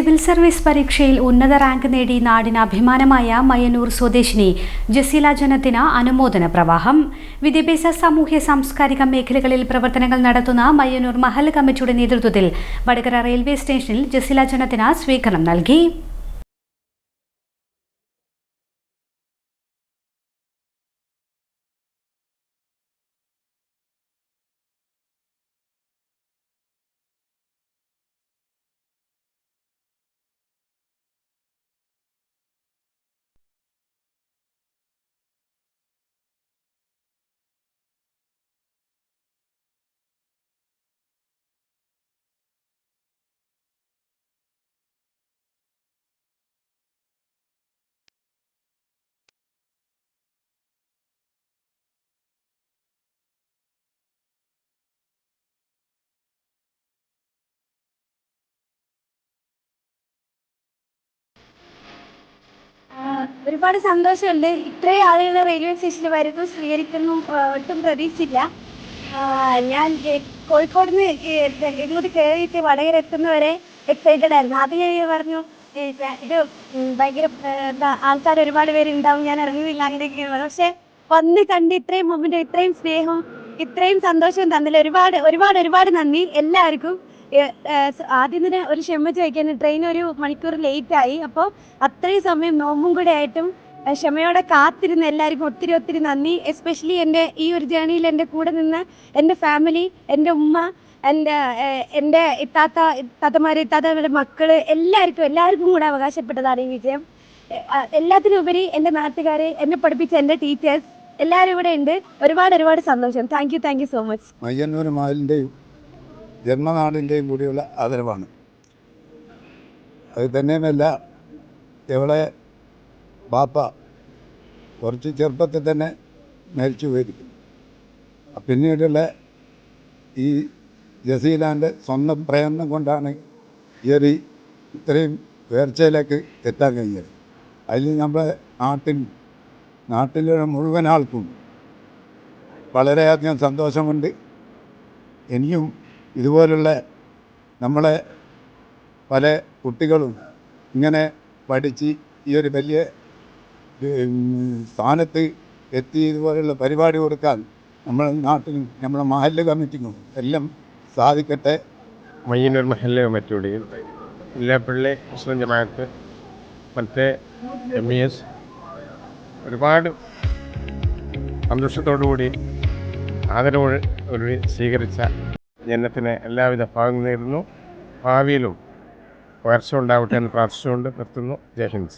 Civil service പരീക്ഷയിൽ ഉന്നത rank നേടി നാടിന് അഭിമാനമായ മയ്യന്നൂർ സ്വദേശിനി ജസീല ജനത്തിന് അനുമോദന പ്രവാഹം. വിദ്യാഭ്യാസ, സാമൂഹ്യ, സാംസ്കാരിക മേഖലകളിൽ പ്രവർത്തനങ്ങൾ നടത്തുന്ന മയ്യന്നൂർ മഹല്ല് കമ്മിറ്റിയുടെ നേതൃത്വത്തിൽ വടകര റെയിൽവേ സ്റ്റേഷനിൽ ജസീല ജനത്തിന് സ്വീകരണം നൽകി. ഒരുപാട് സന്തോഷമുണ്ട്. ഇത്രയും ആളുകൾ റെയിൽവേ സ്റ്റേഷനിൽ വരുന്നു, സ്വീകരിക്കുന്നു, ഒട്ടും പ്രതീക്ഷിച്ചില്ല. ഞാൻ കോഴിക്കോട് നിന്ന് ഇങ്ങോട്ട് കയറിയിട്ട് വടകര എത്തുന്നവരെ എക്സൈറ്റഡ് ആയിരുന്നു. അത് ഞാൻ പറഞ്ഞു ഇത് ഭയങ്കര ആൾക്കാർ ഒരുപാട് പേര് ഉണ്ടാവും, ഞാൻ ഇറങ്ങുന്നില്ല അങ്ങനെയൊക്കെയാണ്. പക്ഷെ വന്ന് കണ്ട് ഇത്രയും മൊമെന്റ്, ഇത്രയും സ്നേഹവും ഇത്രയും സന്തോഷവും തന്നില്ല. ഒരുപാട് ഒരുപാട് ഒരുപാട് നന്ദി എല്ലാവർക്കും. ആദ്യം തന്നെ ഒരു ക്ഷമ ചോദിക്കാൻ, ട്രെയിൻ 1 മണിക്കൂർ ലേറ്റായി. അപ്പോൾ അത്രയും സമയം നോമ്പും കൂടെ ആയിട്ടും ക്ഷമയോടെ കാത്തിരുന്ന എല്ലാവർക്കും ഒത്തിരി ഒത്തിരി നന്ദി. എസ്പെഷ്യലി എൻ്റെ ഈ ഒരു ജേണിയിൽ എൻ്റെ കൂടെ നിന്ന് എൻ്റെ ഫാമിലി, എൻ്റെ ഉമ്മ, എൻ്റെ ഇത്താത്തമാരുടെ മക്കൾ, എല്ലാവർക്കും കൂടെ അവകാശപ്പെട്ടതാണ് ഈ വിജയം. എല്ലാത്തിനുപരി എൻ്റെ നാട്ടുകാർ, എന്നെ പഠിപ്പിച്ച എൻ്റെ ടീച്ചേഴ്സ് എല്ലാവരും ഇവിടെ ഉണ്ട്. ഒരുപാട് ഒരുപാട് സന്തോഷം. Thank you so much. Mayyannur മഹലിൻ്റെയും ജന്മനാടിൻ്റെയും കൂടിയുള്ള ആദരവാണ്. അത് തന്നെയുമല്ല, ഇവളെ ബാപ്പ കുറച്ച് ചെറുപ്പത്തിൽ തന്നെ മരിച്ചു പോയിരിക്കും. പിന്നീടുള്ള ഈ ജസീലാൻ്റെ സ്വന്തം പ്രയത്നം കൊണ്ടാണ് ഇത്രയും ഉയർച്ചയിലേക്ക് എത്താൻ കഴിഞ്ഞത്. അതിൽ നമ്മുടെ നാട്ടിലുള്ള മുഴുവൻ ആൾക്കും വളരെയധികം സന്തോഷമുണ്ട്. ഇനിയും ഇതുപോലുള്ള നമ്മളെ പല കുട്ടികളും ഇങ്ങനെ പഠിച്ച് ഈ ഒരു വലിയ സ്ഥാനത്ത് എത്തി ഇതുപോലുള്ള പരിപാടി കൊടുക്കാൻ നമ്മുടെ നാട്ടിലും നമ്മുടെ മഹല്ല് കമ്മിറ്റിക്കും എല്ലാം സാധിക്കട്ടെ. മയ്യന്നൂർ മഹല്ല് കമ്മിറ്റിയുടെയും ഇല്ലാപ്പള്ളി മുസ്ലിം ജമാഅത്ത്, മറ്റേ MES ഒരുപാട് സന്തോഷത്തോടുകൂടി ആദരവോട് സ്വീകരിച്ച ജനത്തിന് എല്ലാവിധ ഭാഗം നേരുന്നു. ഭാവിയിലും ഉയർച്ച ഉണ്ടാവട്ടെ എന്ന് പ്രാർത്ഥിച്ചുകൊണ്ട് നിർത്തുന്നു. ജയ് ഹിന്ദ്.